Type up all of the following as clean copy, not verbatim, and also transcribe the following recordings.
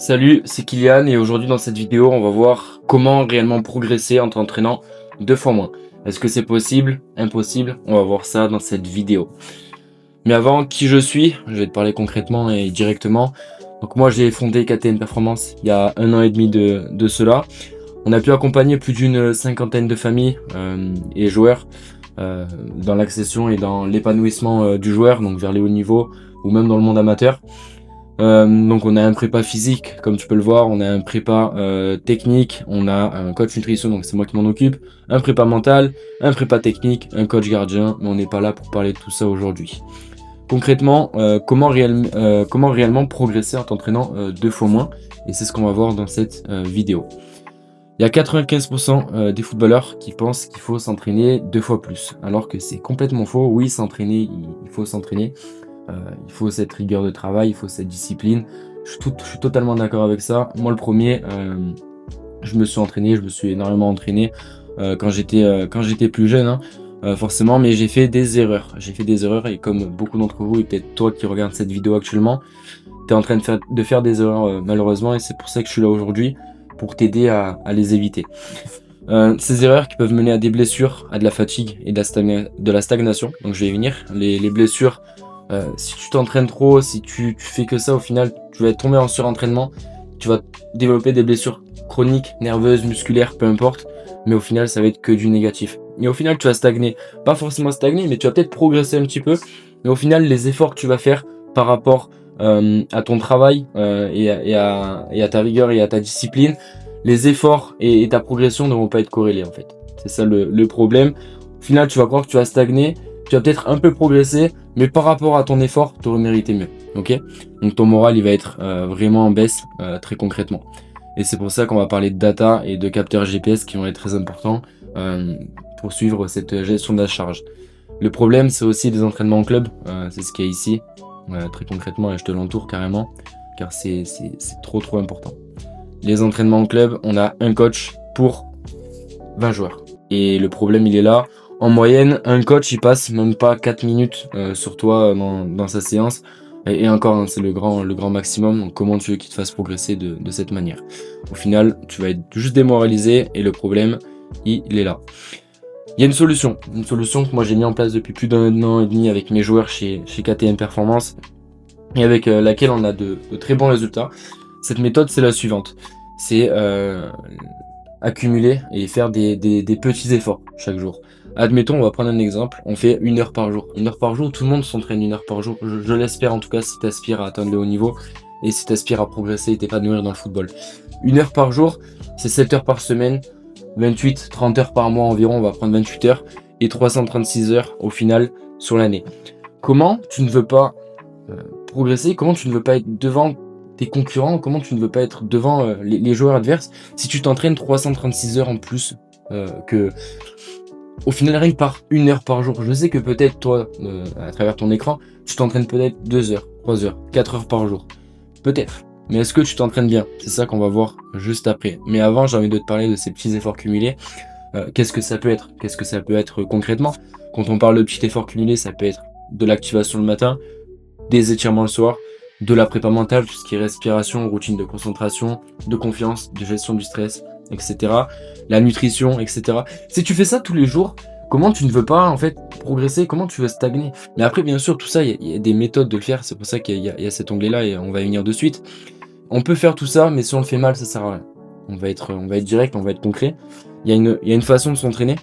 Salut, c'est Kylian et aujourd'hui dans cette vidéo, on va voir comment réellement progresser en t'entraînant 2 fois moins. Est-ce que c'est possible? Impossible? On va voir ça dans cette vidéo. Mais avant, qui je suis? Je vais te parler concrètement et directement. Donc moi, j'ai fondé KTM Performance il y a 1 an et demi de cela. On a pu accompagner plus d'une cinquantaine de familles et joueurs dans l'accession et dans l'épanouissement du joueur, donc vers les hauts niveaux ou même dans le monde amateur. Donc on a un prépa physique, comme tu peux le voir, on a un prépa technique, on a un coach nutrition, donc c'est moi qui m'en occupe, un prépa mental, un prépa technique, un coach gardien, mais on n'est pas là pour parler de tout ça aujourd'hui. Concrètement, comment réellement progresser en t'entraînant 2 fois moins, et c'est ce qu'on va voir dans cette vidéo. Il y a 95% des footballeurs qui pensent qu'il faut s'entraîner 2 fois plus, alors que c'est complètement faux. Oui, s'entraîner, il faut s'entraîner. Il faut cette rigueur de travail, il faut cette discipline. Je suis totalement d'accord avec ça. Moi, le premier, je me suis entraîné, je me suis énormément entraîné quand j'étais plus jeune, hein, forcément, mais j'ai fait des erreurs. J'ai fait des erreurs et comme beaucoup d'entre vous, et peut-être toi qui regardes cette vidéo actuellement, tu es en train de faire des erreurs malheureusement, et c'est pour ça que je suis là aujourd'hui, pour t'aider à les éviter. Ces erreurs qui peuvent mener à des blessures, à de la fatigue et de la stagnation. Donc je vais y venir. Les blessures, si tu t'entraînes trop, si tu fais que ça, au final, tu vas tomber en surentraînement, tu vas développer des blessures chroniques, nerveuses, musculaires, peu importe, mais au final, ça va être que du négatif. Et au final, tu vas stagner. Pas forcément stagner, mais tu vas peut-être progresser un petit peu, mais au final, les efforts que tu vas faire par rapport à ton travail et à ta rigueur et à ta discipline, les efforts et ta progression ne vont pas être corrélés en fait. C'est ça le problème. Au final, tu vas croire que tu vas stagner, tu vas peut-être un peu progresser, mais par rapport à ton effort, tu aurais mérité mieux. Ok? Donc ton moral, il va être vraiment en baisse très concrètement. Et c'est pour ça qu'on va parler de data et de capteurs GPS qui vont être très importants pour suivre cette gestion de la charge. Le problème, c'est aussi des entraînements en club. C'est ce qu'il y a ici, très concrètement, et je te l'entoure carrément, car c'est trop important. Les entraînements en club, on a un coach pour 20 joueurs. Et le problème, il est là. En moyenne, un coach, il passe même pas 4 minutes sur toi dans sa séance. Et encore, hein, c'est le grand maximum. Donc, comment tu veux qu'il te fasse progresser de cette manière? Au final, tu vas être juste démoralisé et le problème, il est là. Il y a une solution que moi j'ai mis en place depuis plus d'1 an et demi avec mes joueurs chez KTM Performance et avec laquelle on a de très bons résultats. Cette méthode, c'est la suivante. C'est accumuler et faire des petits efforts chaque jour. Admettons, on va prendre un exemple, on fait 1 heure par jour. 1 heure par jour, tout le monde s'entraîne 1 heure par jour. Je l'espère en tout cas si tu aspires à atteindre le haut niveau et si tu aspires à progresser et t'épanouir dans le football. 1 heure par jour, c'est 7 heures par semaine, 28, 30 heures par mois environ, on va prendre 28 heures et 336 heures au final sur l'année. Comment tu ne veux pas progresser? Comment tu ne veux pas être devant tes concurrents? Comment tu ne veux pas être devant les joueurs adverses si tu t'entraînes 336 heures en plus que au final rien que par 1 heure par jour? Je sais que peut-être toi, à travers ton écran, tu t'entraînes peut-être 2 heures, 3 heures, 4 heures par jour. Peut-être. Mais est-ce que tu t'entraînes bien? C'est ça qu'on va voir juste après. Mais avant, j'ai envie de te parler de ces petits efforts cumulés. Qu'est-ce que ça peut être? Qu'est-ce que ça peut être concrètement? Quand on parle de petits efforts cumulés, ça peut être de l'activation le matin, des étirements le soir, de la prépa mentale, tout ce qui est respiration, routine de concentration, de confiance, de gestion du stress, etc. La nutrition, etc. Si tu fais ça tous les jours, comment tu ne veux pas en fait progresser? Comment tu veux stagner? Mais après, bien sûr, tout ça, il y a des méthodes de le faire. C'est pour ça qu'il y a cet onglet-là et on va y venir de suite. On peut faire tout ça, mais si on le fait mal, ça sert à rien. On va être direct, on va être concret. Il y a une façon de s'entraîner,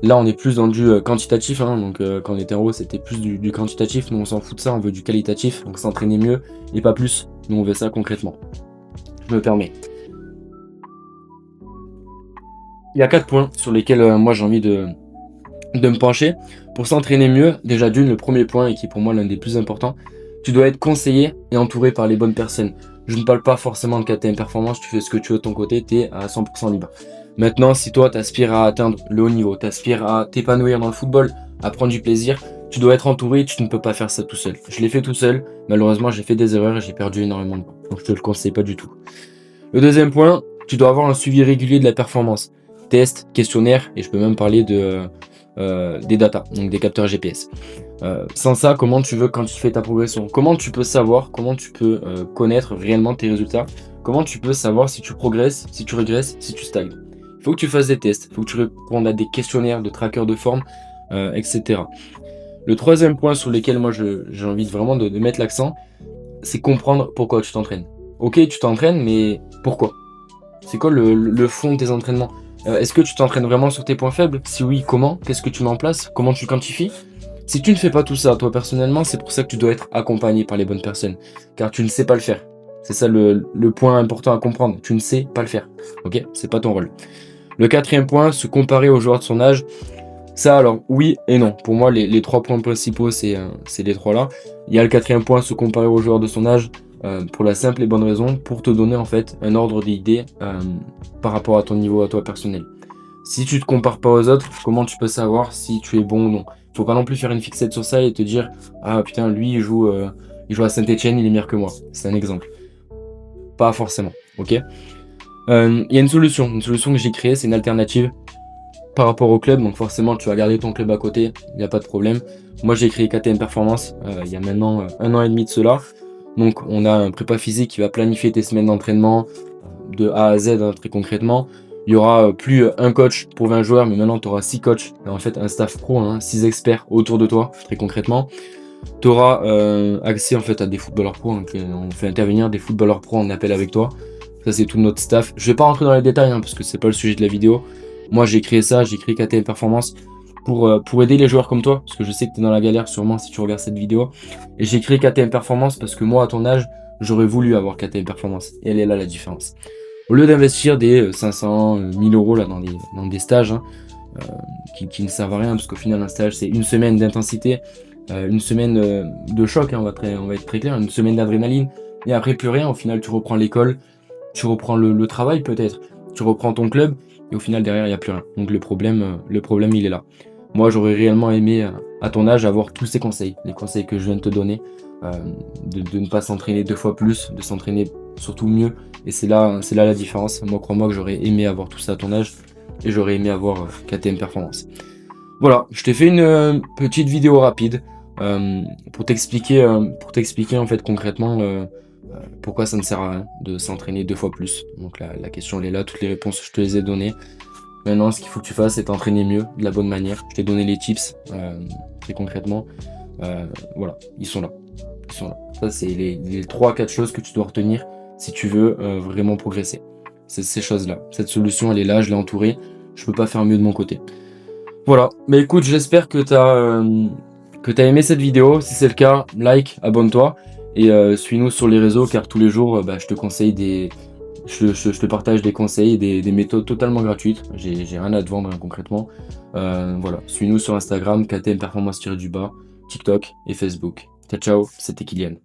Là, on est plus dans du quantitatif, hein, donc quand on était en haut, c'était plus du quantitatif. Nous, on s'en fout de ça, on veut du qualitatif, donc s'entraîner mieux et pas plus. Nous, on veut ça concrètement. Je me permets. Il y a 4 points sur lesquels moi j'ai envie de me pencher. Pour s'entraîner mieux, déjà le premier point, et qui est pour moi l'un des plus importants, tu dois être conseillé et entouré par les bonnes personnes. Je ne parle pas forcément de KTM Performance, tu fais ce que tu veux de ton côté, tu es à 100% libre. Maintenant, si toi, tu aspires à atteindre le haut niveau, tu aspires à t'épanouir dans le football, à prendre du plaisir, tu dois être entouré, tu ne peux pas faire ça tout seul. Je l'ai fait tout seul, malheureusement, j'ai fait des erreurs et j'ai perdu énormément de temps. Donc, je te le conseille pas du tout. Le deuxième point, tu dois avoir un suivi régulier de la performance. Test, questionnaire, et je peux même parler des data, donc des capteurs GPS. Sans ça, comment tu veux quantifier ta progression? Comment tu peux savoir, comment tu peux connaître réellement tes résultats? Comment tu peux savoir si tu progresses, si tu régresses, si tu stagnes? Il faut que tu fasses des tests, il faut que tu répondes à des questionnaires de trackers de forme, etc. Le troisième point sur lequel moi j'ai envie vraiment de mettre l'accent, c'est comprendre pourquoi tu t'entraînes. Ok, tu t'entraînes, mais pourquoi? C'est quoi le fond de tes entraînements? Est-ce que tu t'entraînes vraiment sur tes points faibles? Si oui, comment? Qu'est-ce que tu mets en place? Comment tu quantifies? Si tu ne fais pas tout ça, toi personnellement, c'est pour ça que tu dois être accompagné par les bonnes personnes, car tu ne sais pas le faire. C'est ça le point important à comprendre. Tu ne sais pas le faire. Ok? C'est pas ton rôle. Le quatrième point, se comparer aux joueurs de son âge. Ça, alors, oui et non. Pour moi, les trois points principaux, c'est les trois là. Il y a le quatrième point, se comparer aux joueurs de son âge, pour la simple et bonne raison, pour te donner en fait un ordre d'idée par rapport à ton niveau, à toi personnel. Si tu te compares pas aux autres, comment tu peux savoir si tu es bon ou non? Faut pas non plus faire une fixette sur ça et te dire ah putain lui il joue à Saint-Etienne, il est meilleur que moi. C'est un exemple. Pas forcément, ok. Il y a une solution que j'ai créée, c'est une alternative par rapport au club. Donc forcément tu vas garder ton club à côté, il n'y a pas de problème. Moi j'ai créé KTM Performance il y a maintenant 1 an et demi de cela. Donc on a un prépa physique qui va planifier tes semaines d'entraînement de A à Z, hein, très concrètement. Il y aura plus un coach pour 20 joueurs, mais maintenant tu auras 6 coachs, en fait un staff pro, hein, 6 experts autour de toi, très concrètement. Tu auras accès en fait à des footballeurs pro, hein, on fait intervenir des footballeurs pro en appel avec toi. Ça c'est tout notre staff. Je vais pas rentrer dans les détails hein, parce que c'est pas le sujet de la vidéo. Moi j'ai créé ça, j'ai créé KTM Performance pour aider les joueurs comme toi, parce que je sais que tu es dans la galère sûrement si tu regardes cette vidéo. Et j'ai créé KTM Performance parce que moi à ton âge, j'aurais voulu avoir KTM Performance. Et elle est là la différence. Au lieu d'investir des 500, 1000 euros là, dans des stages hein, qui ne servent à rien, parce qu'au final un stage c'est une semaine d'intensité, une semaine de choc, hein, on va être très clair, une semaine d'adrénaline, et après plus rien. Au final tu reprends l'école, tu reprends le travail peut-être, tu reprends ton club, et au final derrière il n'y a plus rien. Donc le problème il est là. Moi j'aurais réellement aimé à ton âge avoir tous ces conseils, les conseils que je viens de te donner, de ne pas s'entraîner 2 fois plus, de s'entraîner surtout mieux, et c'est là la différence. Moi crois-moi que j'aurais aimé avoir tout ça à ton âge, et j'aurais aimé avoir KTM Performance. Voilà, je t'ai fait une petite vidéo rapide pour t'expliquer en fait concrètement pourquoi ça ne sert à rien de s'entraîner 2 fois plus. Donc la question elle est là, toutes les réponses je te les ai données. Maintenant ce qu'il faut que tu fasses c'est t'entraîner mieux, de la bonne manière. Je t'ai donné les tips très concrètement. Voilà, ils sont là. Ça c'est les 3-4 choses que tu dois retenir si tu veux vraiment progresser. C'est ces choses-là. Cette solution elle est là, je l'ai entourée. Je peux pas faire mieux de mon côté. Voilà, mais écoute, j'espère que t'as aimé cette vidéo. Si c'est le cas, like, abonne-toi et suis-nous sur les réseaux car tous les jours, je te conseille je te partage des conseils et des méthodes totalement gratuites. J'ai rien à te vendre hein, concrètement. Voilà, suis-nous sur Instagram, KTM Performance-du-bas, TikTok et Facebook. Ciao, ciao, c'était Kylian.